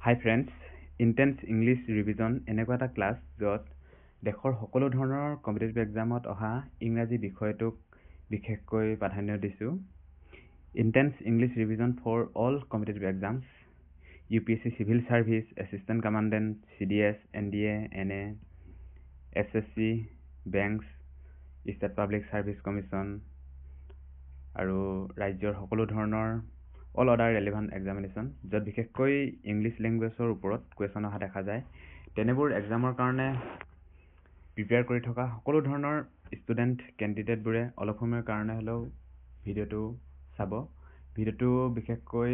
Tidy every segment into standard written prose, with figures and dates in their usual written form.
হাই friends, intense English revision এনেকুৱা এটা class য'ত দেশৰ সকলো ধৰণৰ কম্পিটিটিভ এক্সামত অহা ইংৰাজী বিষয়টোক বিশেষকৈ প্ৰাধান্য দিছোঁ। Intense English revision for all competitive exams, UPSC civil service, assistant commandant, CDS, NDA, NA, SSC, banks, state public service commission আৰু ৰাজ্যৰ সকলো ধৰণৰ অল আদাৰ ৰেলিভেণ্ট এক্সামিনেশ্যন য'ত বিশেষকৈ ইংলিছ লেংগুৱেজৰ ওপৰত কুৱেশ্যন অহা দেখা যায়। তেনেবোৰ এক্সামৰ কাৰণে প্ৰিপেয়াৰ কৰি থকা সকলো ধৰণৰ ষ্টুডেণ্ট কেণ্ডিডেটবোৰে অলপ সময়ৰ কাৰণে হ'লেও ভিডিঅ'টো চাব। ভিডিঅ'টো বিশেষকৈ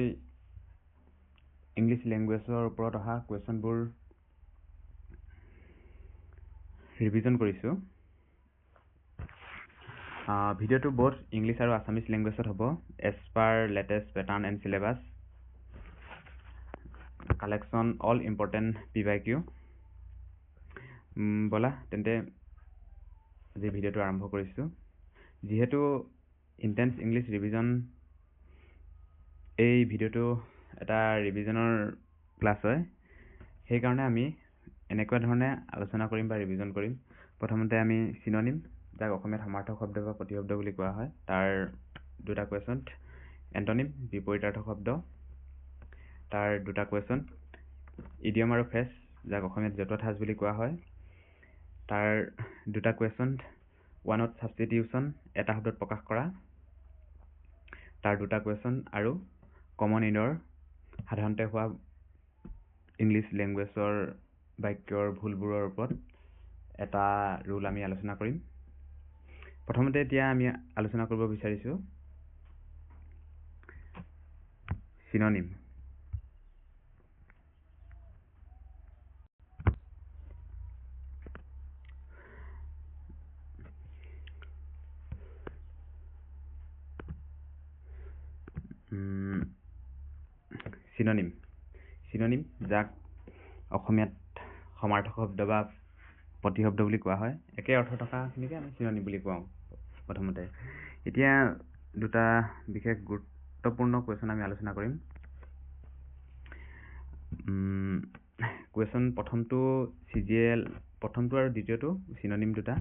ইংলিছ লেংগুৱেজৰ ওপৰত অহা কুৱেশ্যনবোৰ ৰিভিজন কৰিছোঁ। ভিডিঅ'টো বোথ ইংলিছ আৰু আছামিজ লেংগুৱেজত হ'ব as per latest pattern and syllabus. Collection all important PYQ। ব'লা তেন্তে আজি ভিডিঅ'টো আৰম্ভ কৰিছোঁ। যিহেতু ইণ্টেন্স ইংলিছ ৰিভিজন এই ভিডিঅ'টো এটা ৰিভিজনৰ ক্লাছ হয়, সেইকাৰণে আমি এনেকুৱা ধৰণে আলোচনা কৰিম বা ৰিভিজন কৰিম। প্ৰথমতে আমি চিননিম, যাক অসমীয়াত সমাৰ্থক শব্দ বা প্ৰতিশব্দ বুলি কোৱা হয়, তাৰ দুটা কুৱেশ্যন। এণ্টনিম, বিপৰীতাৰ্থক শব্দ, তাৰ দুটা কুৱেশ্যন। ইডিয়ম আৰু ফ্ৰেছ, যাক অসমীয়াত জতুৱা ঠাঁচ বুলি কোৱা হয়, তাৰ দুটা কুৱেশ্যন। ওৱানত ছাবষ্টিটিউশ্যন, এটা শব্দত প্ৰকাশ কৰা, তাৰ দুটা কুৱেশ্যন। আৰু কমন ইনৰ, সাধাৰণতে হোৱা ইংলিছ লেংগুৱেজৰ বাক্যৰ ভুলবোৰৰ ওপৰত এটা ৰুল আমি আলোচনা কৰিম। প্ৰথমতে এতিয়া আমি আলোচনা কৰিব বিচাৰিছোঁ চিননিম। চিননিম, যাক অসমীয়াত সমাৰ্থক শব্দ বা প্ৰতিশব্দ বুলি কোৱা হয়। একে অৰ্থ থকাখিনিকে আমি চিননিম বুলি কওঁ প্ৰথমতে। এতিয়া দুটা বিশেষ গুৰুত্বপূৰ্ণ কুৱেশ্যন আমি আলোচনা কৰিম। কুৱেশ্যন প্ৰথমটো CGL, প্ৰথমটো আৰু দ্বিতীয়টো চিননিম দুটা।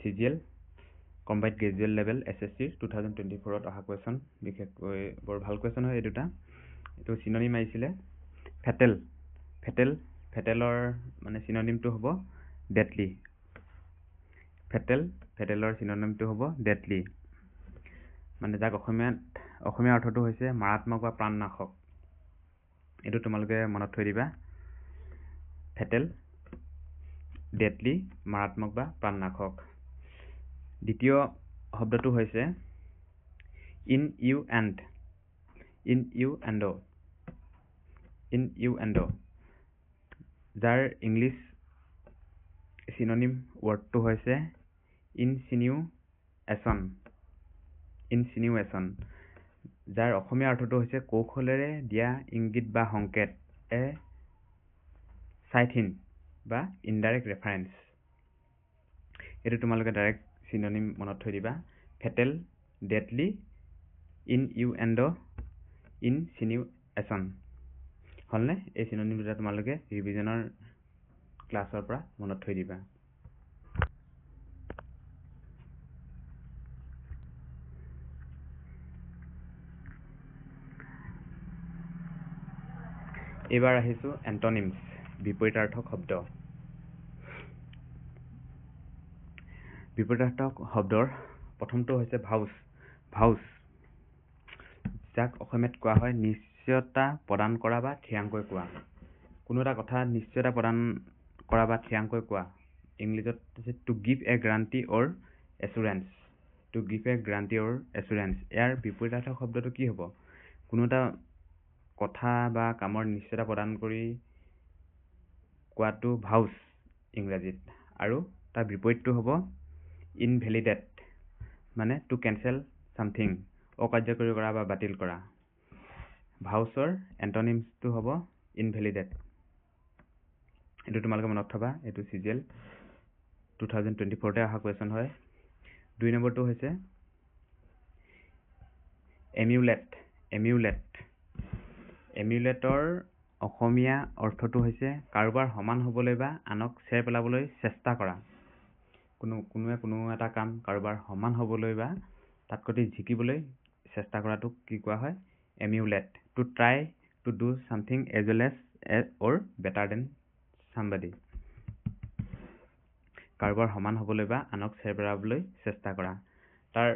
CGL combined gradual level SSC 2024ত অহা কুৱেশ্যন, বিশেষকৈ বৰ ভাল কুৱেশ্যন হয় এই দুটা। এইটো চিননিম আহিছিলে ফেটেলৰ মানে চিননিমটো হ'ব ডেডলি। ফেটেলৰ চিননিমটো হ'ব ডেডলি, মানে যাক অসমীয়া অৰ্থটো হৈছে মাৰাত্মক বা প্ৰাণনাশক। এইটো তোমালোকে মনত থৈ দিবা। ফেটেল, ডেডলি, মাৰাত্মক বা প্ৰাণনাশক। দ্বিতীয় শব্দটো হৈছে ইনইউএণ্ড, যাৰ ইংলিছ চিননিম ৱৰ্ডটো হৈছে ইনচিনিউৱেশ্যন, যাৰ অসমীয়া অৰ্থটো হৈছে কৌশলেৰে দিয়া ইংগিত বা সংকেত, এ চাইড হিণ্ট বা ইনডাইৰেক্ট ৰেফাৰেঞ্চ। এইটো তোমালোকে ডাইৰেক্ট চিননিম মনত থৈ দিবা। Fatal, deadly, innuendo, insinuation. হ'লনে? এই চিননিম দুটা তোমালোকে ৰিভিজনৰ ক্লাছৰ পৰা মনত থৈ দিবা। এইবাৰ আহিছোঁ এণ্টনিমছ, বিপৰীতাৰ্থক শব্দ। বিপৰীতাৰ্থক শব্দৰ প্ৰথমটো হৈছে ভাউচ, যাক অসমীয়াত কোৱা হয় নিশ্চয়তা প্ৰদান কৰা বা থিৰাংকৈ কোৱা। কোনো এটা কথা নিশ্চয়তা প্ৰদান কৰা বা থিৰাংকৈ কোৱা। ইংলিছত হৈছে to give a guarantee or assurance. ইয়াৰ বিপৰীতাৰ্থক শব্দটো কি হ'ব? কোনো এটা কথা বা কামৰ নিশ্চয়তা প্ৰদান কৰি কোৱাটো ভাউচ ইংৰাজীত, আৰু তাৰ বিপৰীতটো হ'ব ইনভেলিডেট, মানে টু কেনচেল চামথিং, অকাৰ্যকৰী কৰা বা বাতিল কৰা। ভাউচৰ এণ্টনিমছটো হ'ব ইনভেলিডেট। এইটো তোমালোকে মনত থবা। এইটো CGL 2024তে অহা কুৱেশ্যন হয়। 2 নম্বৰটো হৈছে এমিউলেটৰ অসমীয়া অৰ্থটো হৈছে কাৰোবাৰ সমান হ'বলৈ বা আনক চেৰ পেলাবলৈ চেষ্টা কৰা। কোনোৱে কোনো এটা কাম কাৰোবাৰ সমান হ'বলৈ বা তাতকৈ জিকিবলৈ চেষ্টা কৰাটোক কি কোৱা হয়? Emulate. To try to do something as well as or better than somebody. কাৰোবাৰ সমান হ'বলৈ বা আনক চেৰ পেলাবলৈ চেষ্টা কৰা। তাৰ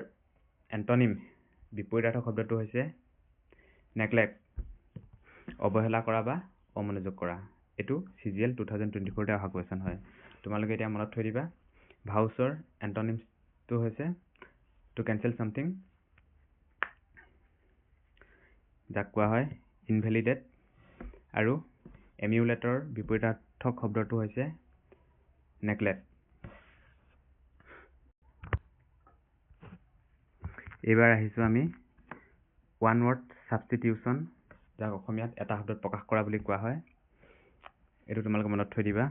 এণ্টনিম বিপৰীতাৰ্থক শব্দটো হৈছে নেগলেক্ট। অৱহেলা কৰা বা অমনোযোগ কৰা। এইটো CGL 2024 অহা কুৱেশ্যন হয়। তোমালোকে এতিয়া মনত থৈ দিবা। ভাউচৰ এণ্টনিমটো হৈছে টু কেঞ্চেল চামথিং, যাক কোৱা হয় ইনভেলিডেট, আৰু এমিউলেটৰ বিপৰীতাৰ্থক শব্দটো হৈছে নেগলেক্ট। এইবাৰ আহিছোঁ আমি ওৱান ৱৰ্ড ছাবষ্টিটিউশ্যন, যাক অসমীয়াত এটা শব্দত প্ৰকাশ কৰা বুলি কোৱা হয়। এইটো তোমালোকে মনত থৈ দিবা।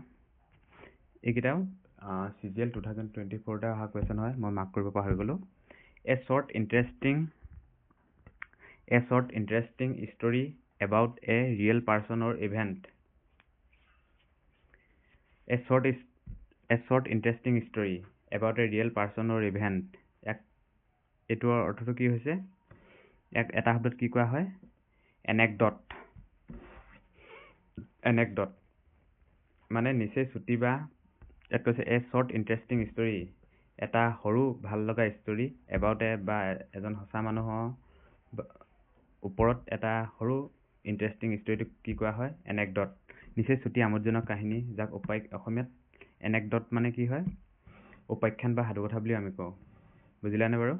এইকেইটাও CGL 2024 অহা কুৱেশ্যন হয়। মই মাৰ্ক কৰিব পাহৰি গ'লোঁ। A short interesting story about a real person or event. A short interesting story about a real person or event. এইটোৰ অৰ্থটো কি হৈছে? এটা শব্দত কি কোৱা হয়? এনেকডট। মানে নিচেই চুটি বা ইয়াত কৈছে এ শ্বৰ্ট ইণ্টাৰেষ্টিং ষ্টৰি, এটা সৰু ভাল লগা ষ্টৰি এবাউট এ বা এজন সঁচা মানুহৰ ওপৰত এটা সৰু ইণ্টাৰেষ্টিং ষ্টৰিটোক কি কোৱা হয়? এনেকডট। নিচেই চুটি আমোদজনক কাহিনী, যাক অসমীয়াত এনেকডট মানে কি হয়? উপাখ্যান বা সাধুকথা বুলি আমি কওঁ। বুজিলানে বাৰু?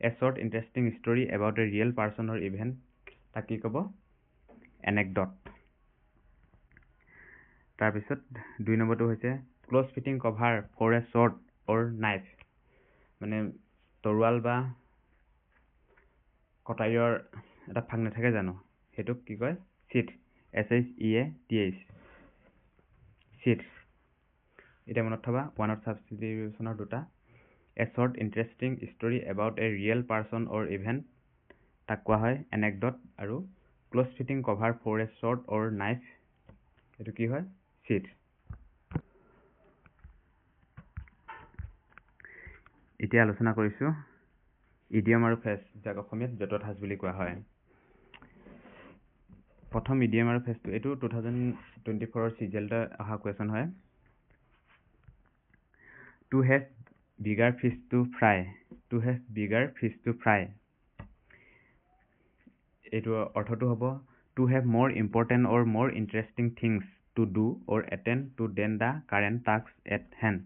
A short interesting story about a real person or event, তাক কি ক'ব? এনেকডট। তাৰপিছত 2 নম্বৰটো হৈছে close fitting cover for a sword or knife. মানে তৰোৱাল বা কটাৰীৰ এটা ফাক নাথাকে জানো? সেইটোক কি কয়? চিট। SHEATH। চিট। এতিয়া মনত থবা ওৱান ৱৰ্ড ছাবষ্টিটিউশ্যনৰ দুটা। A short interesting story about a real person or event, তাক কোৱা হয় এনেকডট, আৰু close fitting cover for a sword or knife, এইটো কি হয়? চিট। এতিয়া আলোচনা কৰিছোঁ ইডিয়ম আৰু ফ্ৰেজ, যাক অসমীয়াত জতুৱা ঠাঁচ বুলি কোৱা হয়। প্ৰথম ইডিয়ম আৰু ফ্ৰেজটো, এইটো 2024 CGLত অহা কুৱেশ্যন হয়। To have bigger fish to fry. To have bigger fish to fry. এইটো অৰ্থটো হ'ব to have more important or more interesting things to do or attend to than the current task at hand.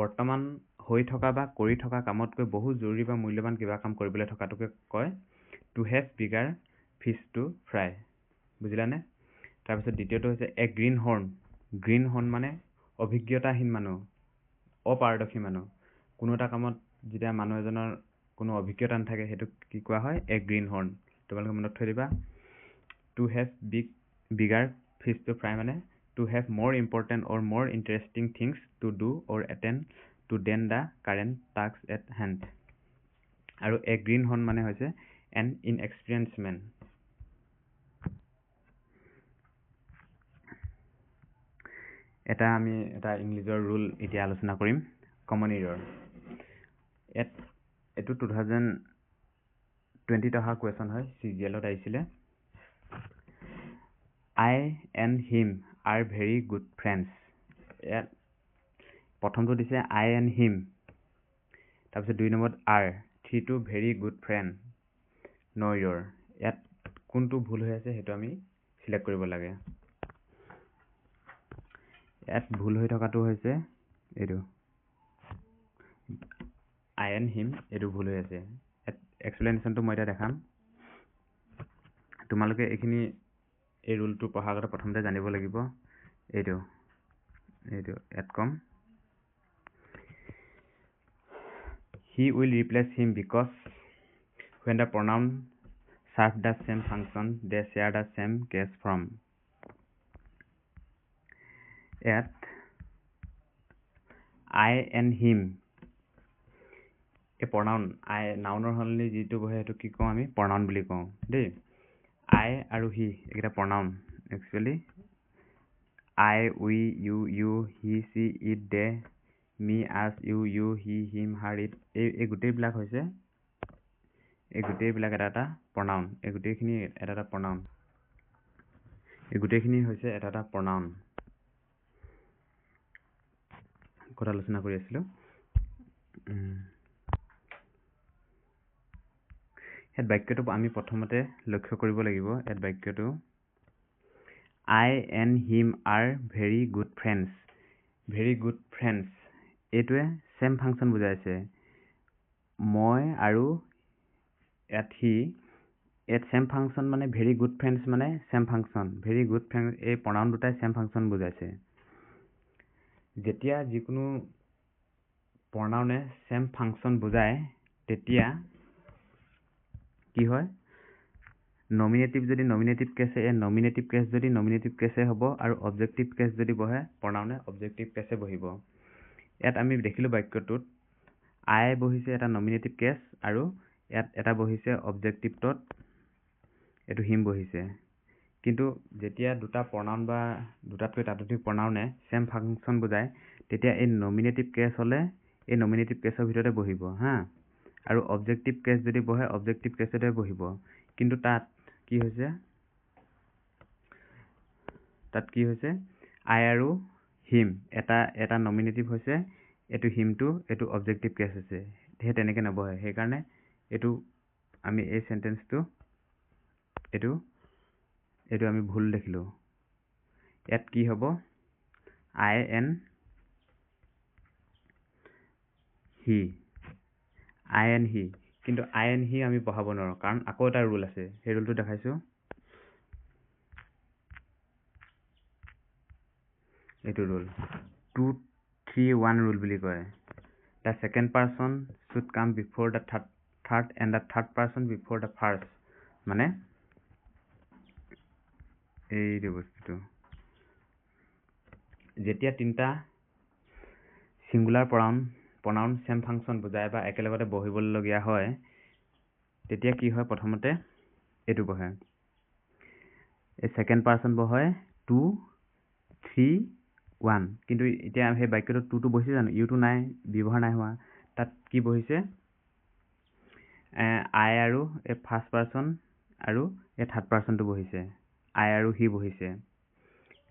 বৰ্তমান হৈ থকা বা কৰি থকা কামতকৈ বহু জৰুৰী বা মূল্যৱান কিবা কাম কৰিবলৈ থকাটোকে কয় to have bigger fish to fry. বুজিলানে? তাৰপিছত দ্বিতীয়টো হৈছে a greenhorn. Greenhorn মানে অভিজ্ঞতাহীন মানুহ, অপাৰদৰ্শী মানুহ। কোনো এটা কামত যেতিয়া মানুহ এজনৰ কোনো অভিজ্ঞতা নাথাকে, সেইটোক কি কোৱা হয়? A greenhorn. তোমালোকে মনত থৈ দিবা। To have bigger fish to fry মানে to have more important or more interesting things to do or attend to than the current task at hand. আৰু এ গ্ৰীণ হৰ্ণ মানে হৈছে N ইনএক্সপিৰিয়েঞ্চ man. আমি এটা ইংলিছৰ ৰুল এতিয়া আলোচনা কৰিম, কমন ইৰৰ। এইটো 2020 অহা কুৱেশ্যন হয়, CGLত আহিছিলে। I and him are very good friends। ইয়াত প্ৰথমটো দিছে I and him, তাৰপিছত 2 নম্বৰত are, 3টো very good friend, know your। ইয়াত কোনটো ভুল হৈ আছে সেইটো আমি চিলেক্ট কৰিব লাগে। ইয়াত ভুল হৈ থকাটো হৈছে এইটো I and him, এইটো ভুল হৈ আছে। এক্সপ্লেনেশ্যনটো মই এতিয়া দেখাম। তোমালোকে এইখিনি এই ৰুলটো পঢ়াৰ আগতে প্ৰথমতে জানিব লাগিব এইটো ইয়াত কম he will replace him because when the pronoun serve the same function they share the same case form। ইয়াত I and him, এই pronoun নাউনৰ সলনি যিটো বহে সেইটো কি কওঁ আমি? pronoun বুলি কওঁ দেই। I আৰু he এইকেইটা pronoun, actually I, we, you, he, she, it, they, me, us, you, he, him, her, it এই গোটেইবিলাক হৈছে এই গোটেইবিলাক এটা pronoun এই গোটেইখিনি এটা pronoun এই গোটেইখিনি হৈছে এটা pronoun কথা আলোচনা কৰি আছিলো এই বাক্যটো আমি প্ৰথমতে লক্ষ্য কৰিব লাগিব এই বাক্যটো I and him are very good friends. Very good friends. এইটোৱে same function বুজাইছে মই আৰু at he at same function মানে very good friends মানে same function very good friends এই pronoun দুটাই same function বুজাইছে যেতিয়া যিকোনো pronoun এ same function বুজায় তেতিয়া কি হয় nominative যদি nominative case এ nominative case যদি nominative case হ'ব আৰু objective case যদি বহে pronoun এ objective case এ বহিব ইয়াত আমি দেখিলো বাক্যটোত I বহিছে এটা nominative case আৰু ইয়াত এটা বহিছে objective ত এটো him বহিছে কিন্তু যেতিয়া দুটা pronoun বা দুটাতকৈ তাতোধিক pronoun এ same function বুজায় তেতিয়া এই nominative case হলে এই nominative case ৰ ভিতৰতে বহিব হা আৰু objective case যদি বহে objective case তে বহিব কিন্তু তাত কি হৈছে I আৰু him এটা nominative হৈছে এটো him টো এটো objective case হৈছে হে তেনেকে নবহে সেই কাৰণে এটো আমি এই sentence টো এটো আমি ভুল দেখিলো ইয়াত কি হ'ব I and he কিন্তু I and he আমি বহাব নোৱাৰো কাৰণ আকৌ এটা rule আছে সেই ৰুলটো দেখাইছো এইটো rule 2 3 1 rule বুলি কয় the second person should come before the third and the third person before the first মানে এই বস্তুটো যেতিয়া তিনটা singular pronoun same function বুজায় বা একেলগতে বহিবলগীয়া হয় তেতিয়া কি হয় প্ৰথমতে এটো বহে এই second person বহে 2 3 1 কিন্তু এতিয়া সেই বাক্যটো 2 টো বহিছে জানো ইউ টো নাই ব্যৱহাৰ নাই হোৱা তাত কি বহিছে I আৰু এই first person আৰু এই third person টো বহিছে I আৰু he বহিছে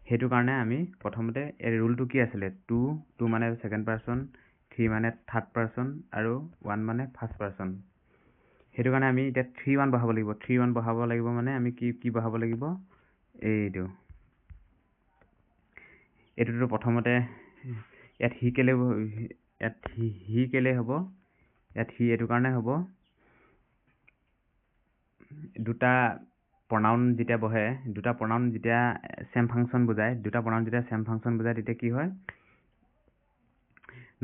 হেতু কাৰণে আমি প্ৰথমতে এই ৰুলটো কি আছিলে 2 মানে second person 3 মানে third person আৰু 1 মানে first person হেতু কাৰণে আমি এটা 3 1 বহাব লাগিব 3 1 বহাব লাগিব মানে আমি কি বহাব লাগিব এইটো এটোটো প্ৰথমতে ইয়াত হি কেলে হ'ব ইয়াত হি এটো কাৰণে হ'ব দুটা pronoun যেতিয়া বহে দুটা pronoun যেতিয়া same function বুজায় দুটা pronoun যেতিয়া same function বুজায় তেতিয়া কি হয়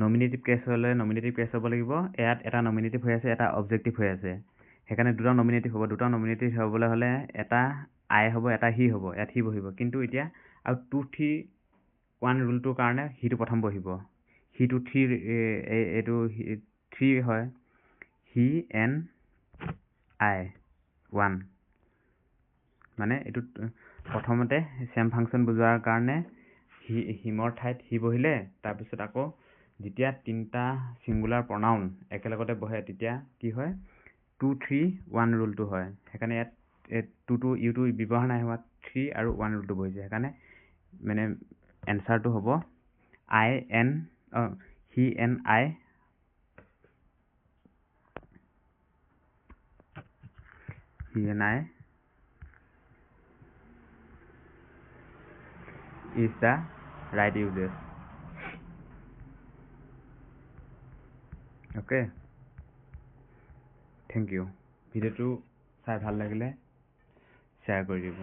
nominative case হলে nominative case হ'ব লাগিব ইয়াত এটা nominative হৈ আছে এটা objective হৈ আছে সেইকাৰণে দুটা nominative হ'ব দুটা nominative হ'বলৈ হলে এটা I হ'ব এটা he হ'ব ইয়াত he বহিব কিন্তু এতিয়া আৰু 2 3 1 rule টোৰ কাৰণে he টো প্ৰথম বহিব he টো 3 এটো 3 হয় he and I 1 মানে এটো প্ৰথমতে same function বুজোৱাৰ কাৰণে হিমৰ ঠাইত he বহিলে তাৰ পিছত আকৌ যেতিয়া তিনটা singular pronoun একেলগতে বহে তেতিয়া কি হয় 2 3 1 rule টো হয় সেইকাৰণে ইয়াত 2 টো ইউ টো ব্যৱহাৰ নাই হোৱা 3 আৰু 1 rule টো বহিছে সেইকাৰণে মানে answer টো হ'ব he and I is the right usage okay thank you ভিডিওটো চাই ভাল লাগিলে শ্বেয়াৰ কৰি দিব